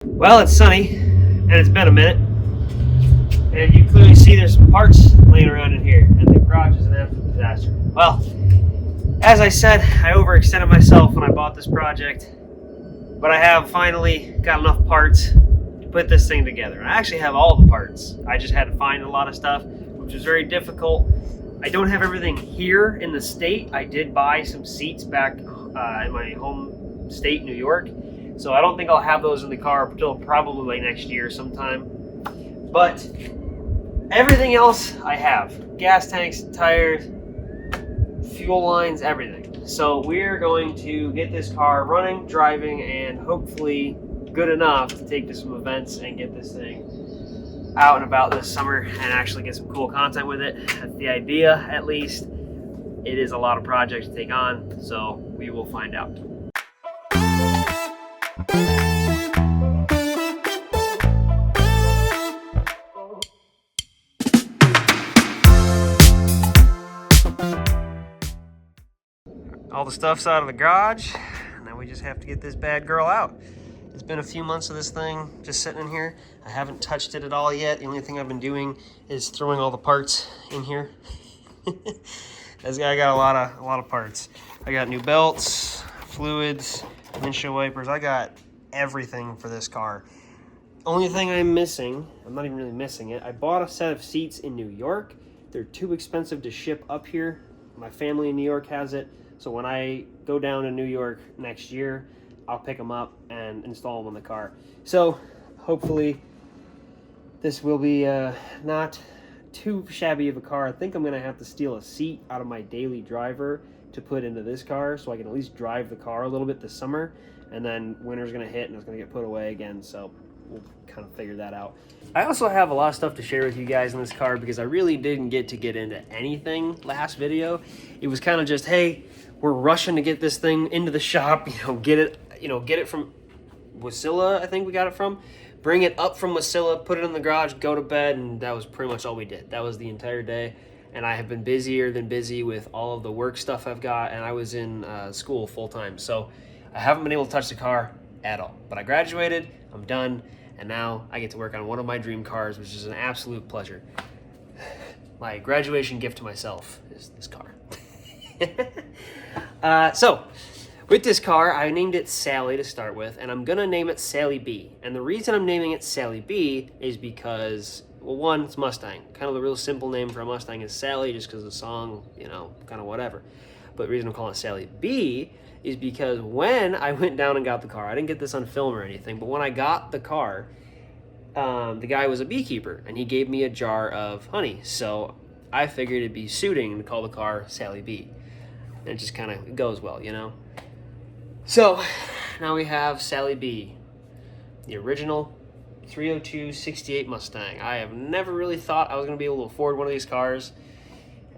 Well, it's sunny, and it's been a minute, and you clearly see there's some parts laying around in here, and the garage is an absolute disaster. Well, as I said, I overextended myself when I bought this project, but I have finally got enough parts to put this thing together. And I actually have all the parts. I just had to find a lot of stuff, which was very difficult. I don't have everything here in the state. I did buy some seats back in my home state, New York. So I don't think I'll have those in the car until probably like next year sometime. But everything else I have. Gas tanks, tires, fuel lines, everything. So we're going to get this car running, driving, and hopefully good enough to take to some events and get this thing out and about this summer and actually get some cool content with it. That's the idea, at least. It is a lot of projects to take on, so we will find out. All the stuff's out of the garage, and now we just have to get this bad girl out. It's been a few months of this thing just sitting in here. I haven't touched it at all yet. The only thing I've been doing is throwing all the parts in here. I got a lot of parts. I got new belts, fluids, windshield wipers. I got everything for this car. Only thing I'm missing, I'm not even really missing it, I bought a set of seats in New York. They're too expensive to ship up here. My family in New York has it. So when I go down to New York next year, I'll pick them up and install them on the car. So hopefully this will be not too shabby of a car. I think I'm gonna have to steal a seat out of my daily driver to put into this car so I can at least drive the car a little bit this summer, and then winter's gonna hit and it's gonna get put away again, so we'll kind of figure that out. I also have a lot of stuff to share with you guys in this car because I really didn't get into anything last video. It was kind of just, hey, we're rushing to get this thing into the shop, get it from Wasilla, I think we got it from. Bring it up from Wasilla, put it in the garage, go to bed, and that was pretty much all we did. That was the entire day, and I have been busier than busy with all of the work stuff I've got, and I was in school full-time, so I haven't been able to touch the car at all. But I graduated, I'm done, and now I get to work on one of my dream cars, which is an absolute pleasure. My graduation gift to myself is this car. So, with this car, I named it Sally to start with, and I'm gonna name it Sally B. And the reason I'm naming it Sally B is because, well, one, it's Mustang. Kind of the real simple name for a Mustang is Sally, just because of the song, kind of whatever. But the reason I'm calling it Sally B is because when I went down and got the car, I didn't get this on film or anything, but when I got the car, the guy was a beekeeper, and he gave me a jar of honey. So I figured it'd be suiting to call the car Sally B. And it just kind of goes well, So now we have Sally B, the original 302 68 Mustang. I have never really thought I was going to be able to afford one of these cars,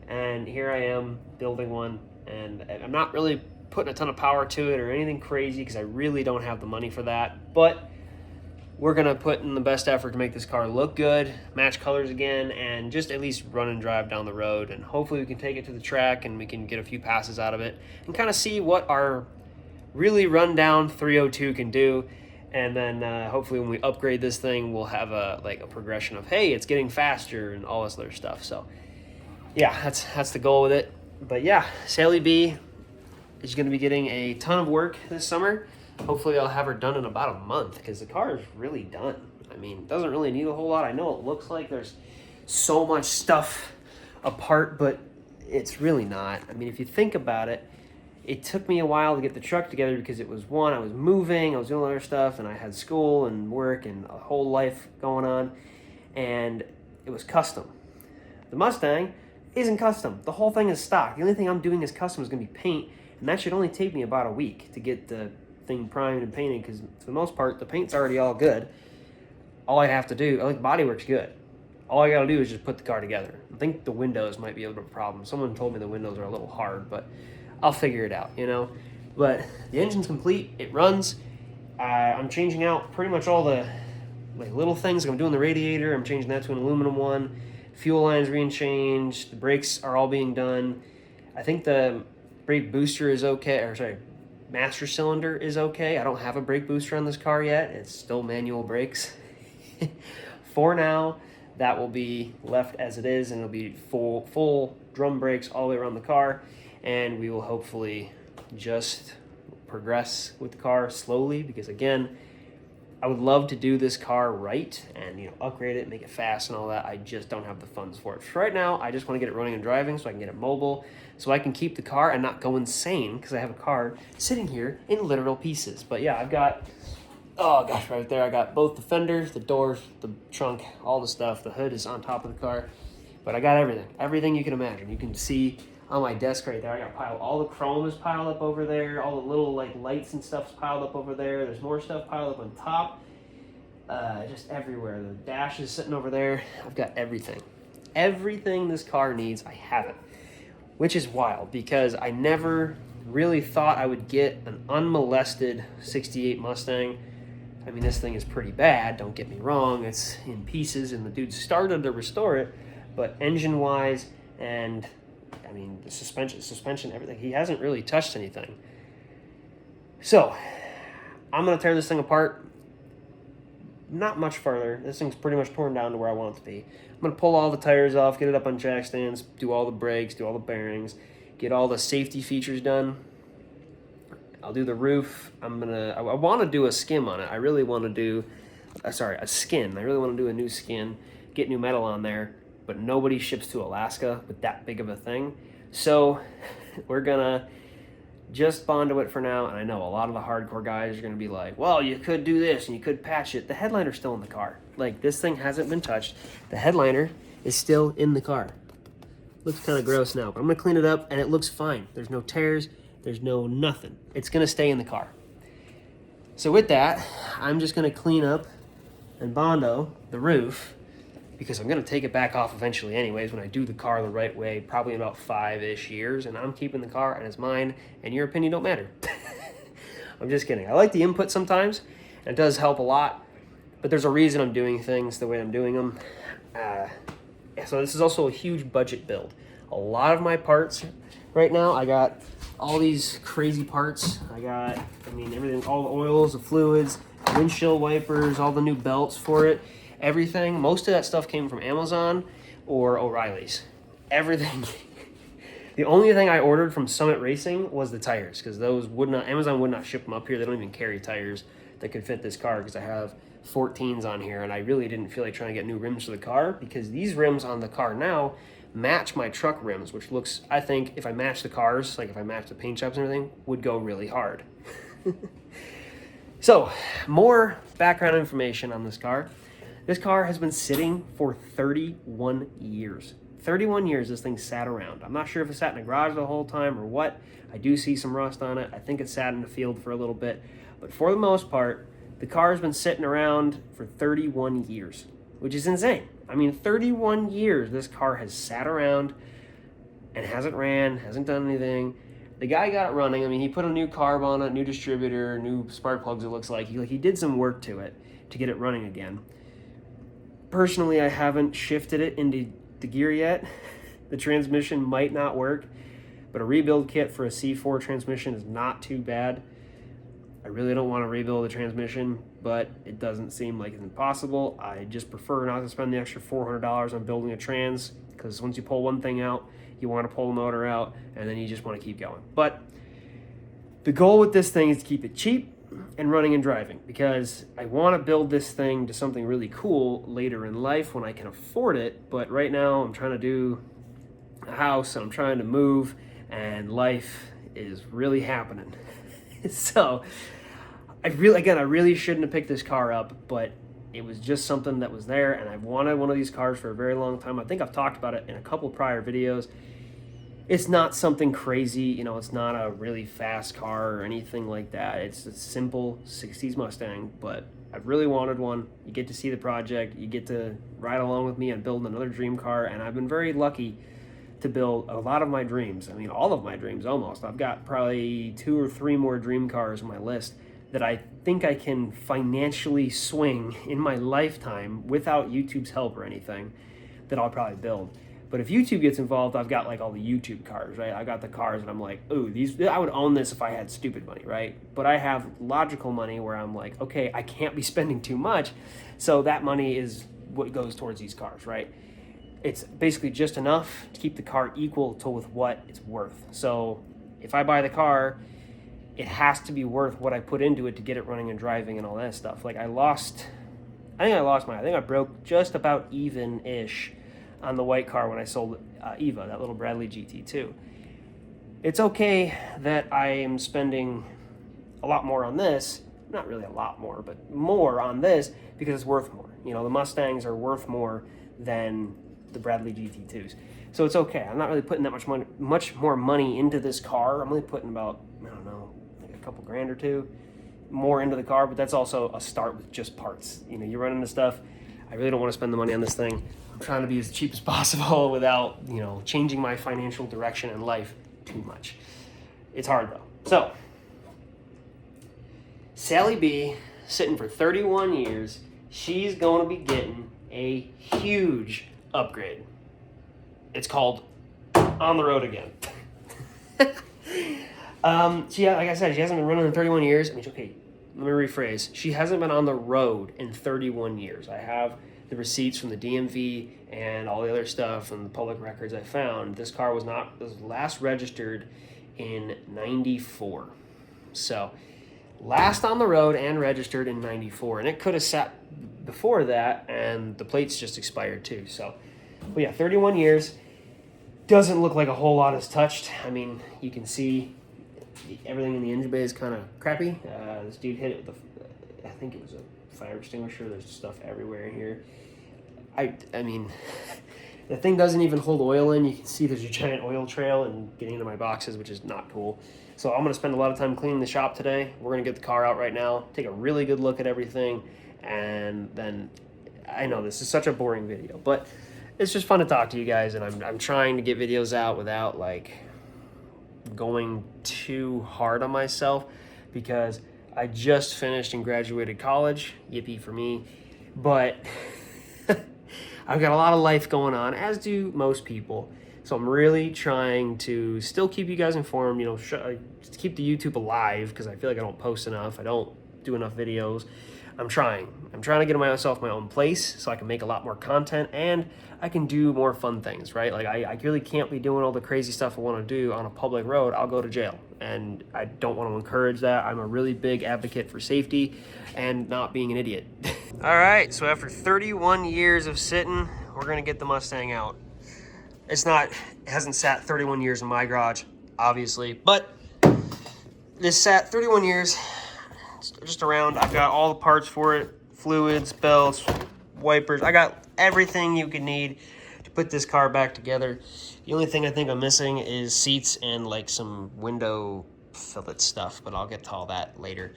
and here I am building one, and I'm not really putting a ton of power to it or anything crazy because I really don't have the money for that, but we're going to put in the best effort to make this car look good, match colors again, and just at least run and drive down the road, and hopefully we can take it to the track and we can get a few passes out of it and kind of see what our really run-down 302 can do. And then hopefully when we upgrade this thing, we'll have a progression of, hey, it's getting faster and all this other stuff. So yeah, that's the goal with it. But yeah, Sally B is going to be getting a ton of work this summer. Hopefully I'll have her done in about a month because the car is really done. I mean, it doesn't really need a whole lot. I know it looks like there's so much stuff apart, but it's really not. I mean, if you think about it, it took me a while to get the truck together because it was, one, I was moving, I was doing other stuff, and I had school and work and a whole life going on, and it was custom. The Mustang isn't custom. The whole thing is stock. The only thing I'm doing is custom is going to be paint, and that should only take me about a week to get the thing primed and painted because for the most part, the paint's already all good. All I have to do, I think the bodywork's good. All I got to do is just put the car together. I think the windows might be a little problem. Someone told me the windows are a little hard, but I'll figure it out, But the engine's complete. It runs. I'm changing out pretty much all the little things. I'm doing the radiator. I'm changing that to an aluminum one. Fuel line's being changed. The brakes are all being done. I think the brake booster is okay. master cylinder is okay. I don't have a brake booster on this car yet. It's still manual brakes. For now, that will be left as it is, and it'll be full drum brakes all the way around the car, and we will hopefully just progress with the car slowly, because again, I would love to do this car right and, you know, upgrade it, make it fast and all that. I just don't have the funds for it. For right now, I just want to get it running and driving so I can get it mobile, so I can keep the car and not go insane because I have a car sitting here in literal pieces. But yeah, I've got, oh gosh, right there, I got both the fenders, the doors, the trunk, all the stuff. The hood is on top of the car, but I got everything you can imagine. You can see on my desk right there, I got piled, all the chrome is piled up over there, all the little like lights and stuff's piled up over there. There's more stuff piled up on top, just everywhere. The dash is sitting over there. I've got everything. Everything this car needs, I have it, which is wild because I never really thought I would get an unmolested 68 Mustang. I mean, this thing is pretty bad, don't get me wrong. It's in pieces and the dude started to restore it, but engine-wise and I mean, the suspension, everything. He hasn't really touched anything. So, I'm going to tear this thing apart. Not much further. This thing's pretty much torn down to where I want it to be. I'm going to pull all the tires off, get it up on jack stands, do all the brakes, do all the bearings, get all the safety features done. I'll do the roof. I want to do a skim on it. I really want to do, a skin. I really want to do a new skin, get new metal on there. But nobody ships to Alaska with that big of a thing. So we're gonna just Bondo it for now. And I know a lot of the hardcore guys are gonna be like, well, you could do this and you could patch it. The headliner's still in the car. Like, this thing hasn't been touched. The headliner is still in the car. Looks kind of gross now, but I'm gonna clean it up and it looks fine. There's no tears, there's no nothing. It's gonna stay in the car. So with that, I'm just gonna clean up and Bondo the roof, because I'm going to take it back off eventually anyways when I do the car the right way, probably in about 5-ish years, and I'm keeping the car and it's mine, and your opinion don't matter. I'm just kidding. I like the input sometimes, and it does help a lot, but there's a reason I'm doing things the way I'm doing them. So this is also a huge budget build. A lot of my parts right now, I got all these crazy parts. I mean, everything, all the oils, the fluids, windshield wipers, all the new belts for it. Everything, most of that stuff came from Amazon or O'Reilly's. Everything. The only thing I ordered from Summit Racing was the tires, because those Amazon would not ship them up here. They don't even carry tires that could fit this car, because I have 14s on here, and I really didn't feel like trying to get new rims for the car, because these rims on the car now match my truck rims, which looks, I think, if I match the cars, like if I match the paint jobs and everything, would go really hard. So, more background information on this car. This car has been sitting for 31 years. 31 years this thing sat around. I'm not sure if it sat in the garage the whole time or what. I do see some rust on it. I think it sat in the field for a little bit. But for the most part, the car has been sitting around for 31 years, which is insane. I mean, 31 years this car has sat around and hasn't ran, hasn't done anything. The guy got it running. I mean, he put a new carb on it, new distributor, new spark plugs, it looks like. He did some work to it to get it running again. Personally, I haven't shifted it into the gear yet. The transmission might not work, but a rebuild kit for a C4 transmission is not too bad. I really don't want to rebuild the transmission, but it doesn't seem like it's impossible. I just prefer not to spend the extra $400 on building a trans, because once you pull one thing out, you want to pull the motor out, and then you just want to keep going. But the goal with this thing is to keep it cheap and running and driving, because I want to build this thing to something really cool later in life when I can afford it. But right now I'm trying to do a house and I'm trying to move, and life is really happening. So I really shouldn't have picked this car up, but it was just something that was there, and I've wanted one of these cars for a very long time. I think I've talked about it in a couple prior videos. It's not something crazy, you know, it's not a really fast car or anything like that. It's a simple 60s Mustang, but I've really wanted one. You get to see the project, you get to ride along with me on building another dream car, and I've been very lucky to build a lot of my dreams. I mean, all of my dreams almost. I've got probably 2 or 3 more dream cars on my list that I think I can financially swing in my lifetime without YouTube's help or anything that I'll probably build. But if YouTube gets involved, I've got like all the YouTube cars, right? I got the cars and I'm like, ooh, I would own this if I had stupid money, right? But I have logical money where I'm like, okay, I can't be spending too much. So that money is what goes towards these cars, right? It's basically just enough to keep the car equal to with what it's worth. So if I buy the car, it has to be worth what I put into it to get it running and driving and all that stuff. Like I think I broke just about even-ish on the white car when I sold Eva, that little Bradley GT2. It's okay that I am spending a lot more on this, not really a lot more, but more on this because it's worth more. You know, the Mustangs are worth more than the Bradley GT2s. So it's okay. I'm not really putting that much more money into this car. I'm only putting about, I don't know, like a couple grand or two more into the car, but that's also a start with just parts. You know, you run into stuff. I really don't want to spend the money on this thing. I'm trying to be as cheap as possible without, you know, changing my financial direction in life too much. It's hard though. So, Sally B, sitting for 31 years, she's going to be getting a huge upgrade. It's called On the Road Again. Like I said, she hasn't been running in 31 years. I mean, okay, let me rephrase. She hasn't been on the road in 31 years. I have the receipts from the DMV and all the other stuff and the public records I found. This car was last registered in 94. So, last on the road and registered in 94. And it could have sat before that, and the plates just expired too. So, well, yeah, 31 years. Doesn't look like a whole lot is touched. I mean, you can see everything in the engine bay is kind of crappy. This dude hit it with I think it was a fire extinguisher. There's stuff everywhere in here. I mean, the thing doesn't even hold oil in. You can see there's a giant oil trail and getting into my boxes, which is not cool. So I'm going to spend a lot of time cleaning the shop today. We're going to get the car out right now, take a really good look at everything, and then I know this is such a boring video, but it's just fun to talk to you guys, and I'm trying to get videos out without like going too hard on myself because I just finished and graduated college. Yippee for me. But I've got a lot of life going on, as do most people. So I'm really trying to still keep you guys informed, you know, keep the YouTube alive because I feel like I don't post enough. I don't do enough videos. I'm trying to get myself my own place so I can make a lot more content and I can do more fun things, right? Like I really can't be doing all the crazy stuff I want to do on a public road. I'll go to jail, and I don't want to encourage that. I'm a really big advocate for safety and not being an idiot. All right, so after 31 years of sitting, we're gonna get the Mustang out. It hasn't sat 31 years in my garage, obviously, but this sat 31 years just around. I've got all the parts for it, fluids, belts, wipers. I got everything you could need to put this car back together. The only thing I think I'm missing is seats and like some window fillet stuff, but I'll get to all that later.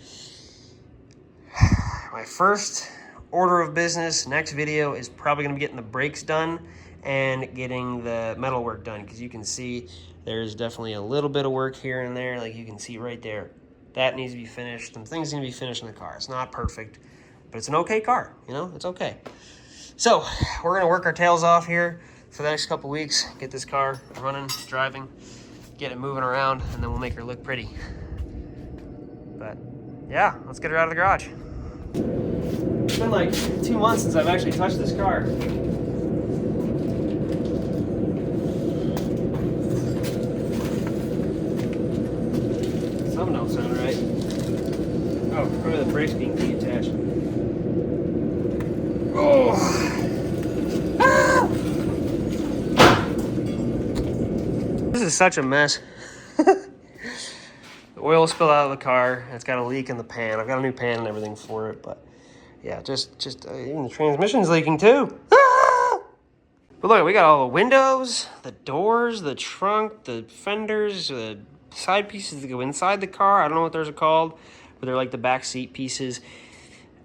My first order of business, next video, is probably gonna be getting the brakes done and getting the metal work done, because you can see there's definitely a little bit of work here and there, like you can see right there. That needs to be finished. Some things need to be finished in the car. It's not perfect, but it's an okay car, you know? It's okay. So, we're gonna work our tails off here for the next couple weeks, get this car running, driving, get it moving around, and then we'll make her look pretty. But, yeah, let's get her out of the garage. It's been like 2 months since I've actually touched this car. Something don't sound right. Oh, probably the brakes being detached. Oh! Ah! This is such a mess. The oil spilled out of the car. It's got a leak in the pan. I've got a new pan and everything for it, but yeah, just even the transmission's leaking too. Ah! But look, we got all the windows, the doors, the trunk, the fenders, the side pieces that go inside the car. I don't know what those are called, but they're like the back seat pieces.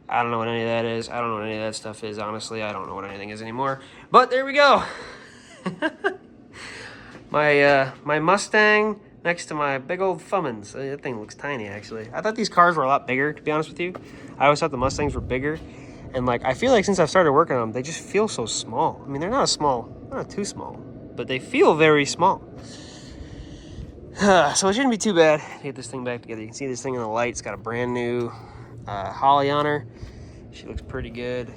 I don't know what any of that is. I don't know what any of that stuff is, honestly. I don't know what anything is anymore. But there we go. My Mustang next to my big old Thummins. That thing looks tiny, actually. I thought these cars were a lot bigger, to be honest with you. I always thought the Mustangs were bigger. And like, I feel like since I've started working on them, they just feel so small. I mean, they're not too small. but they feel very small. So it shouldn't be too bad to get this thing back together. You can see this thing in the light. It's got a brand new Holly on her. She looks pretty good.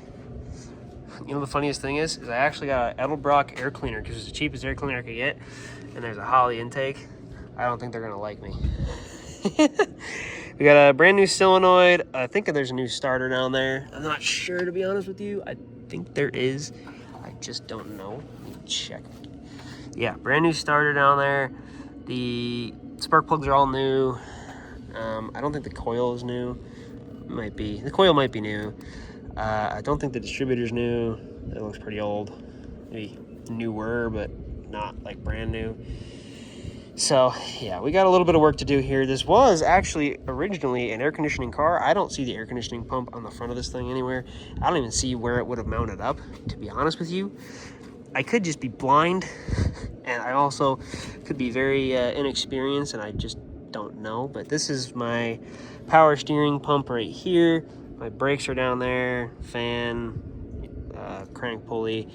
You know, the funniest thing is I actually got an Edelbrock air cleaner because it's the cheapest air cleaner I could get, and there's a Holly intake. I don't think they're gonna like me. We got a brand new solenoid. I think there's a new starter down there. I'm not sure, to be honest with you. I think there is. I just don't know. Let me check. Yeah, brand new starter down there. The spark plugs are all new. I don't think the coil is new. Might be. The coil might be new. I don't think the distributor's new. It looks pretty old. Maybe newer, but not like brand new. So yeah, we got a little bit of work to do here. This was actually originally an air conditioning car. I don't see the air conditioning pump on the front of this thing anywhere. I don't even see where it would have mounted up, to be honest with you. I could just be blind, and I also could be very inexperienced, and I just don't know. But this is my power steering pump right here. My brakes are down there, fan, crank pulley,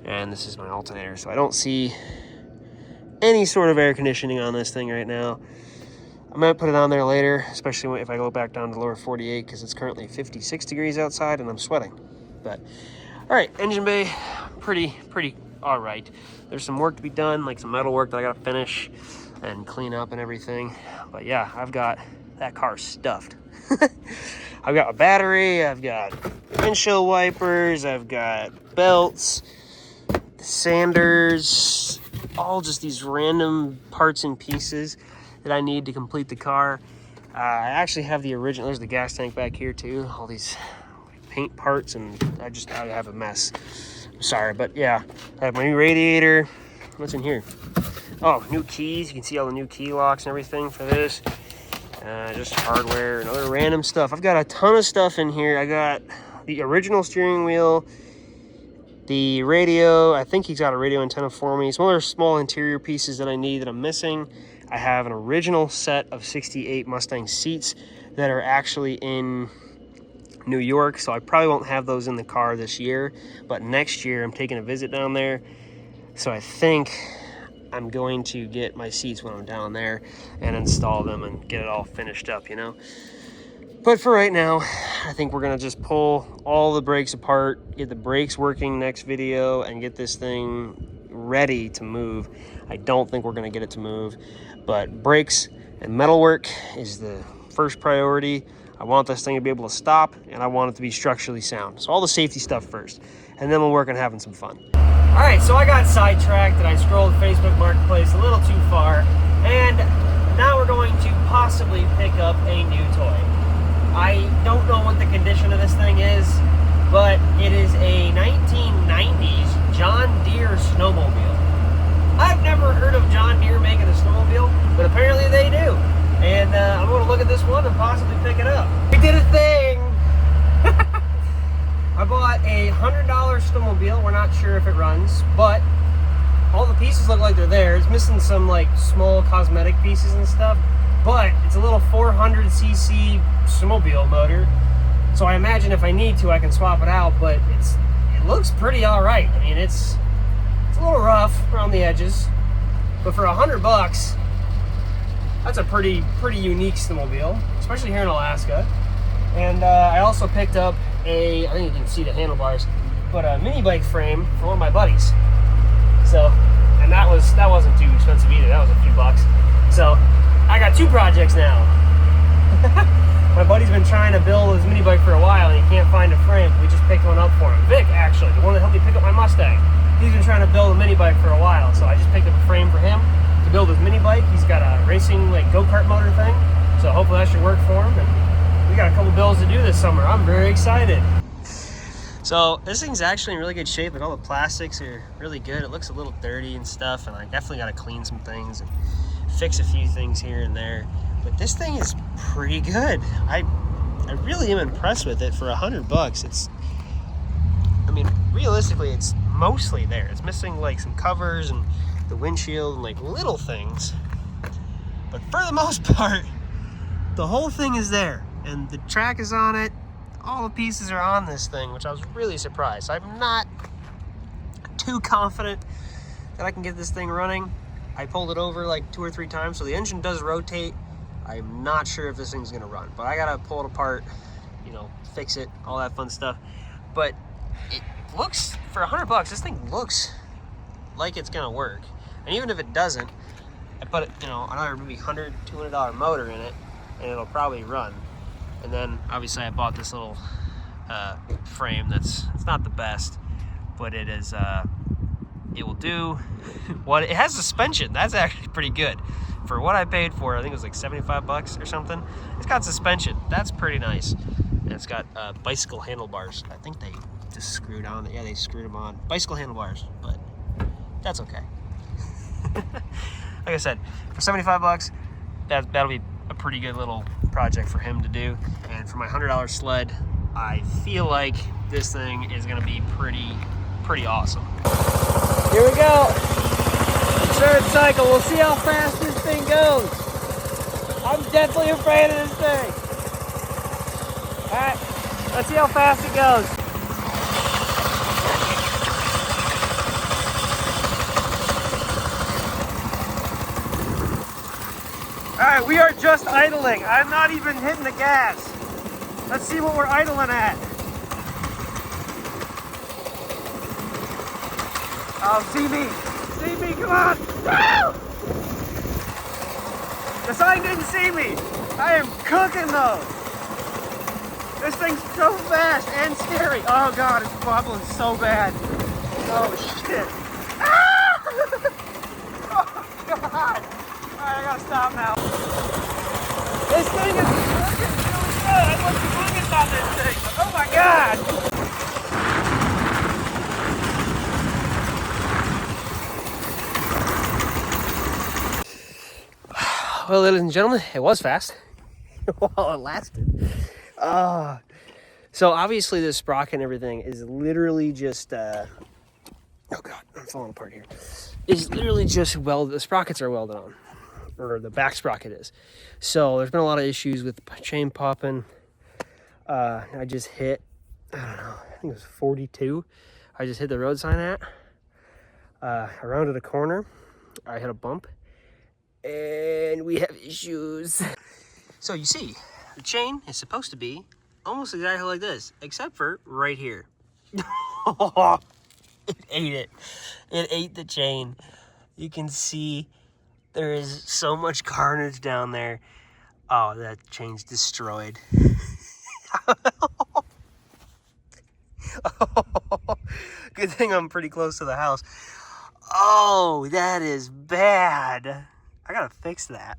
and this is my alternator. So I don't see any sort of air conditioning on this thing right now. I might put it on there later, especially if I go back down to lower 48, because it's currently 56 degrees outside and I'm sweating. But all right, engine bay, pretty all right. There's some work to be done, like some metal work that I gotta finish and clean up and everything. But yeah, I've got that car stuffed. I've got a battery, I've got windshield wipers, I've got belts, sanders, all just these random parts and pieces that I need to complete the car. I actually have the original. There's the gas tank back here too. All these paint parts, and I have a mess. I'm sorry, but yeah, I have my new radiator. What's in here? Oh, new keys. You can see all the new key locks and everything for this. Just hardware and other random stuff. I've got a ton of stuff in here. I got the original steering wheel, the radio. I think he's got a radio antenna for me. Some other small interior pieces that I need that I'm missing. I have an original set of 68 Mustang seats that are actually in New York, so I probably won't have those in the car this year, but next year I'm taking a visit down there, so I think I'm going to get my seats when I'm down there and install them and get it all finished up, you know. But for right now, I think we're gonna just pull all the brakes apart, get the brakes working next video, and get this thing ready to move. I don't think we're gonna get it to move, but brakes and metalwork is the first priority. I want this thing to be able to stop, and I want it to be structurally sound. So all the safety stuff first, and then we'll work on having some fun. All right, so I got sidetracked and I scrolled Facebook Marketplace a little too far, and now we're going to possibly pick up a new toy. I don't know what the condition of this thing is, but it is a 1990s John Deere snowmobile. I've never heard of John Deere making a snowmobile, but apparently they do. And I'm going to look at this one and possibly pick it up. We did a thing! I bought a $100 snowmobile. We're not sure if it runs, but all the pieces look like they're there. It's missing some like small cosmetic pieces and stuff, but it's a little 400cc snowmobile motor. So I imagine if I need to, I can swap it out, but it looks pretty all right. I mean, it's a little rough around the edges, but for $100, that's a pretty unique snowmobile, especially here in Alaska. And I also picked up I think you can see the handlebars, but a mini bike frame for one of my buddies. So, and that wasn't too expensive either. That was a few bucks. So I got two projects now. My buddy's been trying to build his mini bike for a while, and he can't find a frame. We just picked one up for him. Vic, actually, the one that helped me pick up my Mustang. He's been trying to build a mini bike for a while, so I just picked up a frame for him to build his mini bike. He's got a racing like go-kart motor thing, so hopefully that should work for him. And we got a couple builds to do this summer. I'm very excited. So this thing's actually in really good shape. Like all the plastics are really good. It looks a little dirty and stuff, and I definitely got to clean some things and fix a few things here and there. But this thing is pretty good. I really am impressed with it for $100. I mean, realistically, it's mostly there. It's missing like some covers and the windshield and like little things. But for the most part, the whole thing is there. And the track is on it. All the pieces are on this thing, which I was really surprised. I'm not too confident that I can get this thing running. I pulled it over like 2 or 3 times, so the engine does rotate. I'm not sure if this thing's gonna run, but I gotta pull it apart, you know, fix it, all that fun stuff. But it looks, for $100, this thing looks like it's gonna work. And even if it doesn't, I put, you know, another maybe $100, $200 motor in it, and it'll probably run. And then obviously I bought this little frame it's not the best, but it is, it will do what it has. Suspension, that's actually pretty good. For what I paid for it, I think it was like 75 bucks or something. It's got suspension, that's pretty nice. And it's got bicycle handlebars. I think they just screwed on, yeah, they screwed them on. Bicycle handlebars, but that's okay. Like I said, for 75 bucks, that'll be a pretty good little project for him to do. And for my $100 sled, I feel like this thing is gonna be pretty awesome. Here we go. Third cycle. We'll see how fast this thing goes. I'm definitely afraid of this thing. All right, let's see how fast it goes. All right, we are just idling. I'm not even hitting the gas. Let's see what we're idling at. Oh, see me, come on. Woo! The sign didn't see me. I am cooking though. This thing's so fast and scary. Oh God, it's bubbling so bad. Oh shit. Ah! Oh God. All right, I gotta stop now. This thing is working really good. I must be looking about this thing. Oh my God. Well, ladies and gentlemen, it was fast while it lasted. So obviously this sprocket and everything is literally just, oh God, I'm falling apart here. It's literally just welded, the sprockets are welded on, or the back sprocket is. So there's been a lot of issues with the chain popping. I just hit, I don't know, I think it was 42. I just hit the road sign at. I rounded a corner. I hit a bump. And we have issues. So you see, the chain is supposed to be almost exactly like this, except for right here. It ate it. It ate the chain. You can see there is so much carnage down there. Oh, that chain's destroyed. Good thing I'm pretty close to the house. Oh, that is bad. I gotta fix that.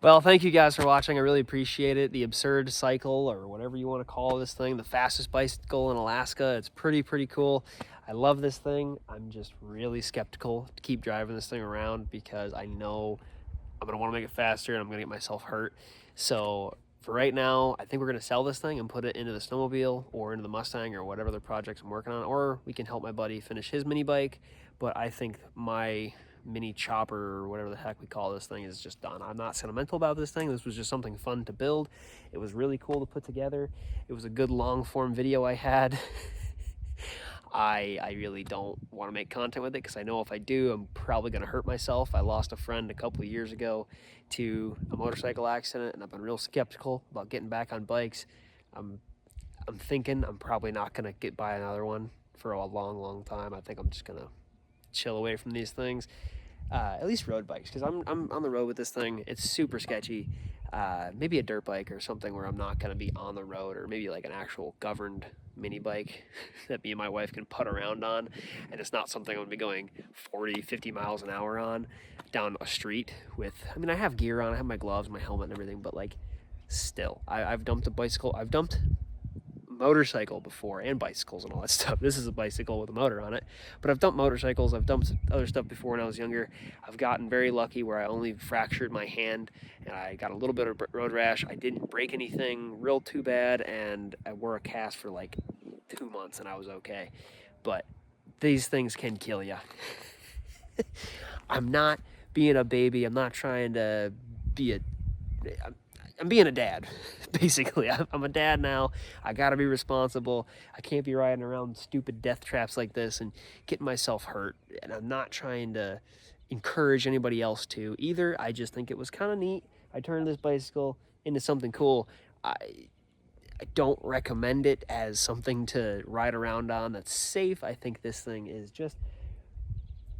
Well, thank you guys for watching. I really appreciate it. The absurd cycle, or whatever you want to call this thing, the fastest bicycle in Alaska. It's pretty cool. I love this thing. I'm just really skeptical to keep driving this thing around because I know I'm gonna want to make it faster and I'm gonna get myself hurt. So for right now, I think we're gonna sell this thing and put it into the snowmobile or into the Mustang or whatever other projects I'm working on, or we can help my buddy finish his mini bike. But I think my mini chopper, or whatever the heck we call this thing, is just done. I'm not sentimental about this thing. This was just something fun to build. It was really cool to put together. It was a good long form video I had. I really don't want to make content with it because I know if I do, I'm probably going to hurt myself. I lost a friend a couple of years ago to a motorcycle accident, and I've been real skeptical about getting back on bikes. I'm thinking I'm probably not going to get by another one for a long time. I think I'm just going to chill away from these things, at least road bikes, because I'm on the road with this thing. It's super sketchy. Maybe a dirt bike or something where I'm not going to be on the road, or maybe like an actual governed mini bike that me and my wife can putt around on, and it's not something I'm going to be going 40-50 miles an hour on down a street with. I mean, I have gear on, I have my gloves, my helmet and everything, but like still, I've dumped a bicycle, I've dumped motorcycle before, and bicycles and all that stuff. This is a bicycle with a motor on it, but I've dumped motorcycles, I've dumped other stuff before when I was younger. I've gotten very lucky where I only fractured my hand and I got a little bit of road rash. I didn't break anything real too bad, and I wore a cast for like 2 months and I was okay. But these things can kill you. I'm not being a baby. I'm not trying to be I'm being a dad, basically. I'm a dad now. I gotta be responsible. I can't be riding around stupid death traps like this and getting myself hurt. And I'm not trying to encourage anybody else to either. I just think it was kind of neat. I turned this bicycle into something cool. I don't recommend it as something to ride around on that's safe. I think this thing is just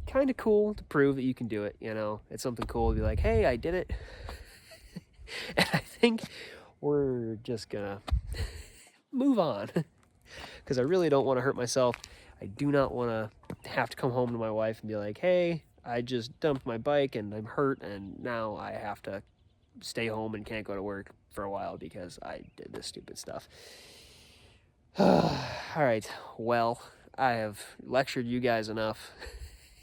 kind of cool to prove that you can do it, you know? It's something cool to be like, hey, I did it. And I think we're just gonna move on because I really don't want to hurt myself. I do not want to have to come home to my wife and be like, hey, I just dumped my bike and I'm hurt and now I have to stay home and can't go to work for a while because I did this stupid stuff. All right, well, I have lectured you guys enough.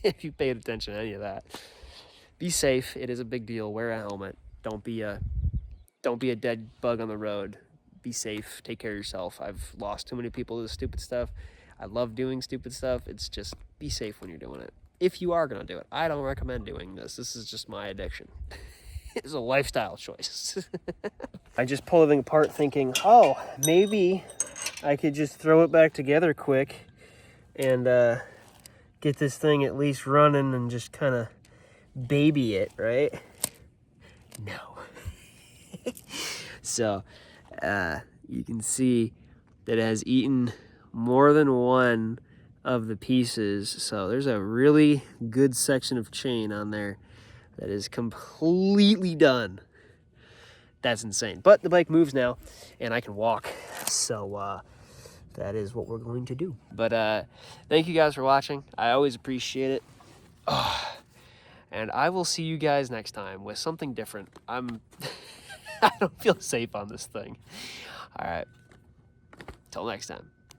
If you paid attention to any of that, be safe. It is a big deal. Wear a helmet. Don't be a dead bug on the road. Be safe. Take care of yourself. I've lost too many people to this stupid stuff. I love doing stupid stuff. It's just be safe when you're doing it. If you are going to do it, I don't recommend doing this. This is just my addiction. It's a lifestyle choice. I just pulled everything apart thinking, oh, maybe I could just throw it back together quick and get this thing at least running and just kind of baby it, right? No. So you can see that it has eaten more than one of the pieces. So there's a really good section of chain on there that is completely done. That's insane. But the bike moves now and I can walk. So that is what we're going to do. But thank you guys for watching. I always appreciate it. And I will see you guys next time with something different. I don't feel safe on this thing. All right. Till next time.